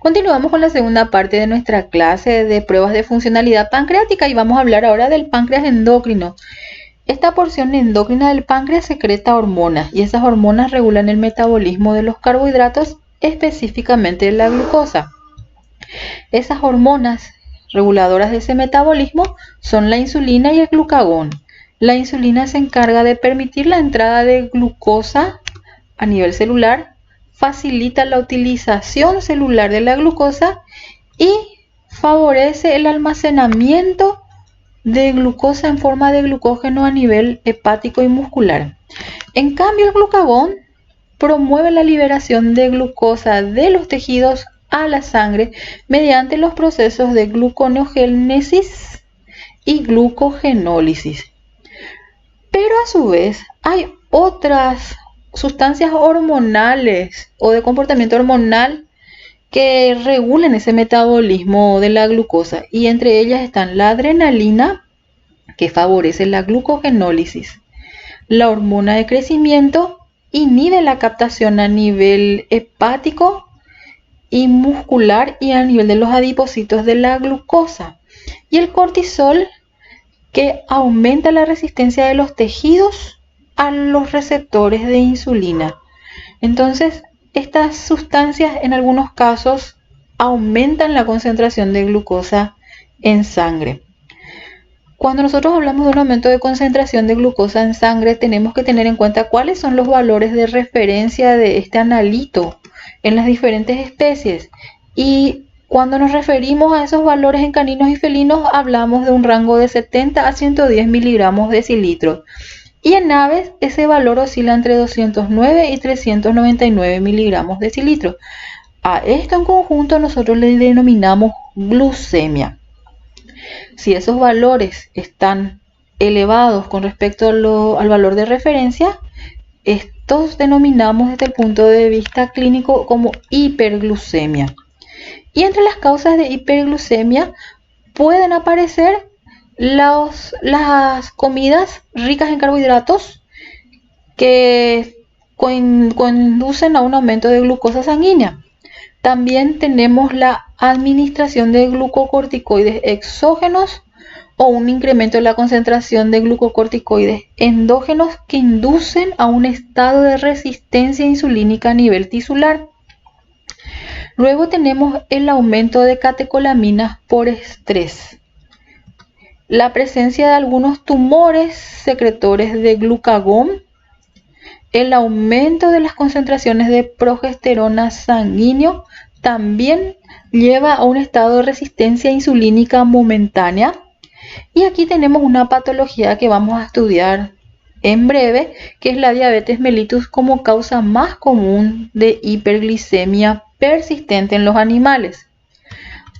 Continuamos con la segunda parte de nuestra clase de pruebas de funcionalidad pancreática y vamos a hablar ahora del páncreas endocrino. Esta porción endocrina del páncreas secreta hormonas y esas hormonas regulan el metabolismo de los carbohidratos, específicamente de la glucosa. Esas hormonas reguladoras de ese metabolismo son la insulina y el glucagón. La insulina se encarga de permitir la entrada de glucosa a nivel celular, facilita la utilización celular de la glucosa y favorece el almacenamiento de glucosa en forma de glucógeno a nivel hepático y muscular. En cambio, el glucagón promueve la liberación de glucosa de los tejidos a la sangre mediante los procesos de gluconeogénesis y glucogenólisis. Pero a su vez hay otras sustancias hormonales o de comportamiento hormonal que regulan ese metabolismo de la glucosa, y entre ellas están la adrenalina, que favorece la glucogenólisis. La hormona de crecimiento inhibe la captación a nivel hepático y muscular y a nivel de los adipocitos de la glucosa. Y el cortisol, que aumenta la resistencia de los tejidos a los receptores de insulina. Entonces, estas sustancias en algunos casos aumentan la concentración de glucosa en sangre. Cuando nosotros hablamos de un aumento de concentración de glucosa en sangre, tenemos que tener en cuenta cuáles son los valores de referencia de este analito en las diferentes especies. Y cuando nos referimos a esos valores en caninos y felinos, hablamos de un rango de 70 a 110 miligramos decilitro. Y en aves ese valor oscila entre 209 y 399 miligramos decilitro. A esto en conjunto nosotros le denominamos glucemia. Si esos valores están elevados con respecto al valor de referencia, estos denominamos desde el punto de vista clínico como hiperglucemia. Y entre las causas de hiperglucemia pueden aparecer las comidas ricas en carbohidratos que conducen a un aumento de glucosa sanguínea. También tenemos la administración de glucocorticoides exógenos o un incremento de la concentración de glucocorticoides endógenos que inducen a un estado de resistencia insulínica a nivel tisular. Luego tenemos el aumento de catecolaminas por estrés. La presencia de algunos tumores secretores de glucagón, el aumento de las concentraciones de progesterona sanguíneo también lleva a un estado de resistencia insulínica momentánea. Y aquí tenemos una patología que vamos a estudiar en breve, que es la diabetes mellitus como causa más común de hiperglicemia persistente en los animales.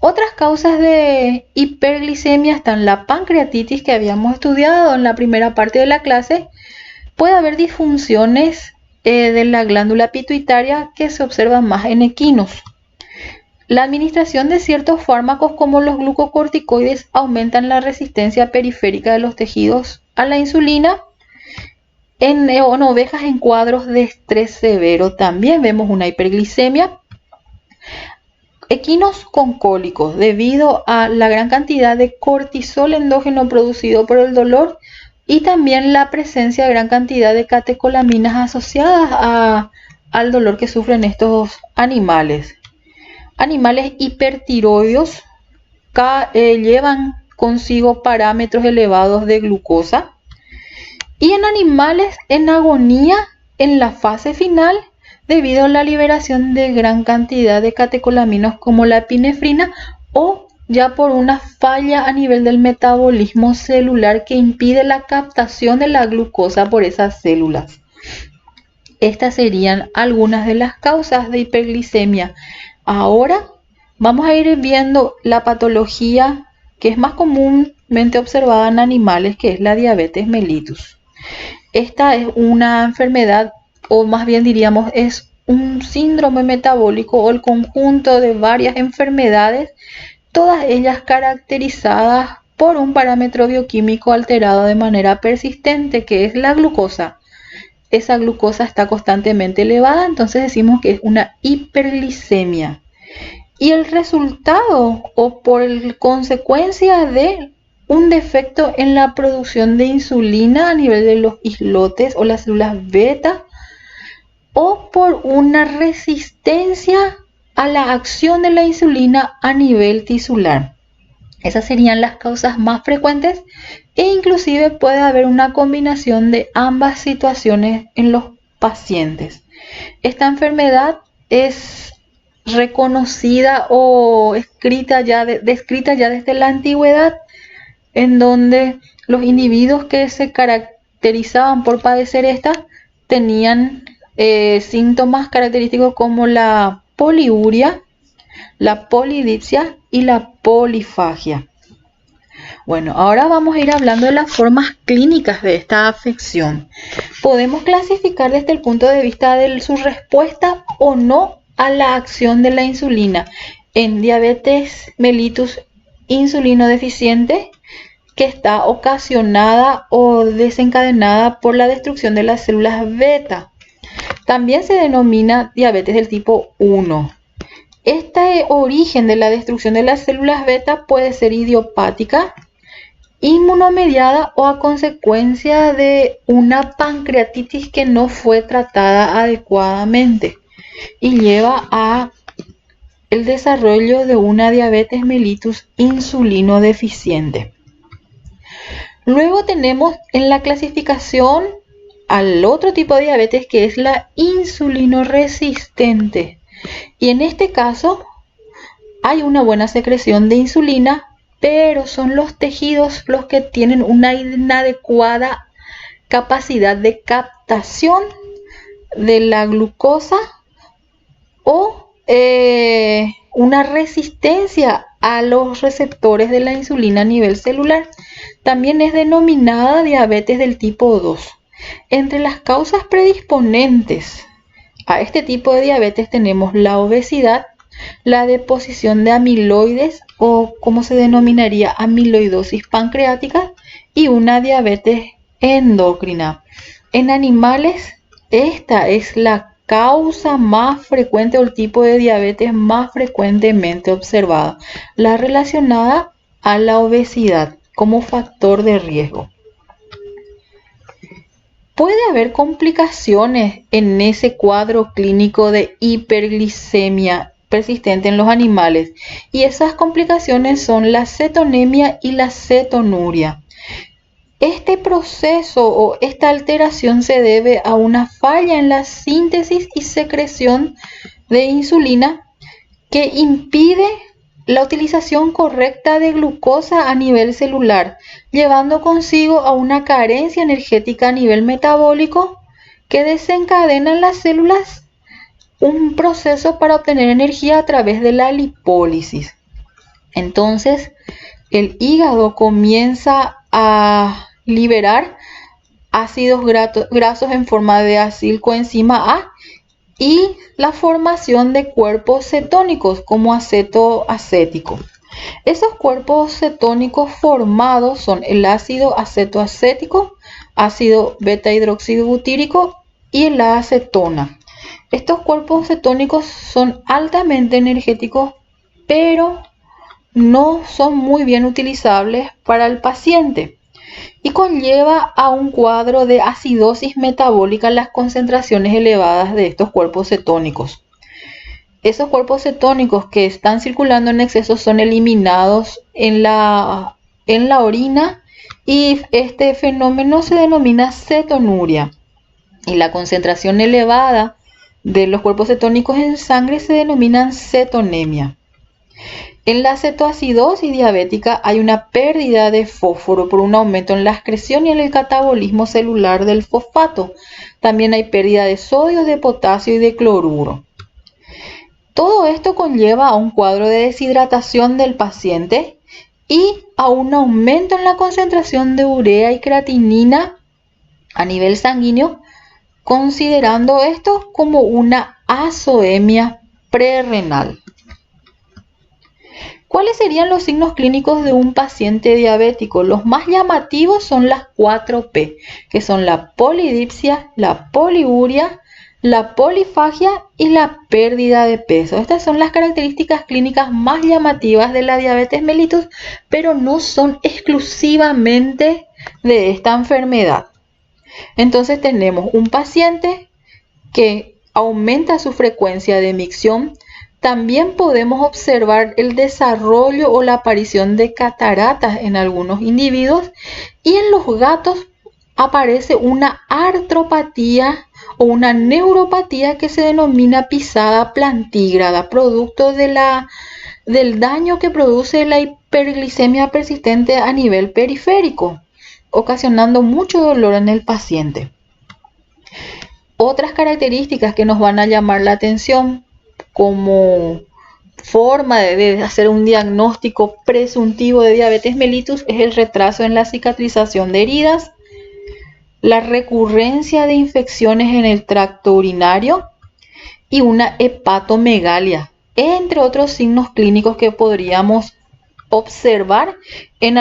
Otras causas de hiperglicemia están la pancreatitis, que habíamos estudiado en la primera parte de la clase. Puede haber disfunciones de la glándula pituitaria que se observan más en equinos. La administración de ciertos fármacos como los glucocorticoides aumentan la resistencia periférica de los tejidos a la insulina. En ovejas en cuadros de estrés severo también vemos una hiperglicemia. Equinos con cólicos, debido a la gran cantidad de cortisol endógeno producido por el dolor y también la presencia de gran cantidad de catecolaminas asociadas al dolor que sufren estos animales. Animales hipertiroideos llevan consigo parámetros elevados de glucosa. Y en animales en agonía en la fase final, debido a la liberación de gran cantidad de catecolaminos como la epinefrina, o ya por una falla a nivel del metabolismo celular que impide la captación de la glucosa por esas células. Estas serían algunas de las causas de hiperglicemia. Ahora vamos a ir viendo la patología que es más comúnmente observada en animales, que es la diabetes mellitus. Esta es una enfermedad, o más bien diríamos es un síndrome metabólico o el conjunto de varias enfermedades, todas ellas caracterizadas por un parámetro bioquímico alterado de manera persistente, que es la glucosa. Esa glucosa está constantemente elevada, entonces decimos que es una hiperglicemia. y el resultado o consecuencia de un defecto en la producción de insulina a nivel de los islotes o las células beta, o por una resistencia a la acción de la insulina a nivel tisular. Esas serían las causas más frecuentes e inclusive puede haber una combinación de ambas situaciones en los pacientes. Esta enfermedad es reconocida o descrita ya desde la antigüedad, en donde los individuos que se caracterizaban por padecer esta tenían síntomas característicos como la poliuria, la polidipsia y la polifagia. Bueno, ahora vamos a ir hablando de las formas clínicas de esta afección. Podemos clasificar desde el punto de vista de su respuesta o no a la acción de la insulina en diabetes mellitus insulino deficiente, que está ocasionada o desencadenada por la destrucción de las células beta. También se denomina diabetes del tipo 1. Este origen de la destrucción de las células beta puede ser idiopática, inmunomediada o a consecuencia de una pancreatitis que no fue tratada adecuadamente y lleva a el desarrollo de una diabetes mellitus insulino deficiente. Luego tenemos en la clasificación al otro tipo de diabetes, que es la insulino resistente. Y en este caso hay una buena secreción de insulina, pero son los tejidos los que tienen una inadecuada capacidad de captación de la glucosa o una resistencia a los receptores de la insulina a nivel celular. También es denominada diabetes del tipo 2. Entre las causas predisponentes a este tipo de diabetes tenemos la obesidad, la deposición de amiloides o como se denominaría amiloidosis pancreática y una diabetes endocrina. En animales, esta es la causa más frecuente o el tipo de diabetes más frecuentemente observada, la relacionada a la obesidad como factor de riesgo. Puede haber complicaciones en ese cuadro clínico de hiperglicemia persistente en los animales, y esas complicaciones son la cetonemia y la cetonuria. Este proceso o esta alteración se debe a una falla en la síntesis y secreción de insulina que impide la utilización correcta de glucosa a nivel celular, llevando consigo a una carencia energética a nivel metabólico que desencadena en las células un proceso para obtener energía a través de la lipólisis. Entonces, el hígado comienza a liberar ácidos grasos en forma de acilcoenzima A y la formación de cuerpos cetónicos como acetoacético. Esos cuerpos cetónicos formados son el ácido acetoacético, ácido beta-hidroxibutírico y la acetona. Estos cuerpos cetónicos son altamente energéticos, pero no son muy bien utilizables para el paciente y conlleva a un cuadro de acidosis metabólica en las concentraciones elevadas de estos cuerpos cetónicos. Esos cuerpos cetónicos que están circulando en exceso son eliminados en la orina y este fenómeno se denomina cetonuria. Y la concentración elevada de los cuerpos cetónicos en sangre se denomina cetonemia. En la cetoacidosis diabética hay una pérdida de fósforo por un aumento en la excreción y en el catabolismo celular del fosfato. También hay pérdida de sodio, de potasio y de cloruro. Todo esto conlleva a un cuadro de deshidratación del paciente y a un aumento en la concentración de urea y creatinina a nivel sanguíneo, considerando esto como una azoemia prerrenal. ¿Cuáles serían los signos clínicos de un paciente diabético? Los más llamativos son las 4P, que son la polidipsia, la poliuria, la polifagia y la pérdida de peso. Estas son las características clínicas más llamativas de la diabetes mellitus, pero no son exclusivamente de esta enfermedad. Entonces tenemos un paciente que aumenta su frecuencia de micción. También podemos observar el desarrollo o la aparición de cataratas en algunos individuos, y en los gatos aparece una artropatía o una neuropatía que se denomina pisada plantígrada, producto del daño que produce la hiperglicemia persistente a nivel periférico, ocasionando mucho dolor en el paciente. Otras características que nos van a llamar la atención como forma de hacer un diagnóstico presuntivo de diabetes mellitus es el retraso en la cicatrización de heridas, la recurrencia de infecciones en el tracto urinario y una hepatomegalia, entre otros signos clínicos que podríamos observar en